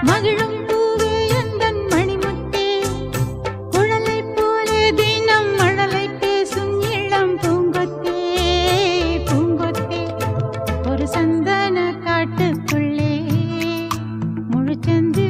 மகிழும் பூவே எந்தன் மணிமுத்தே குழலை போலே தினம் மழலை பேசும் இளம் பூங்கொத்தே பூங்கொத்தே ஒரு சந்தன காட்டுக்குள்ளே முழுச்சந்திரன்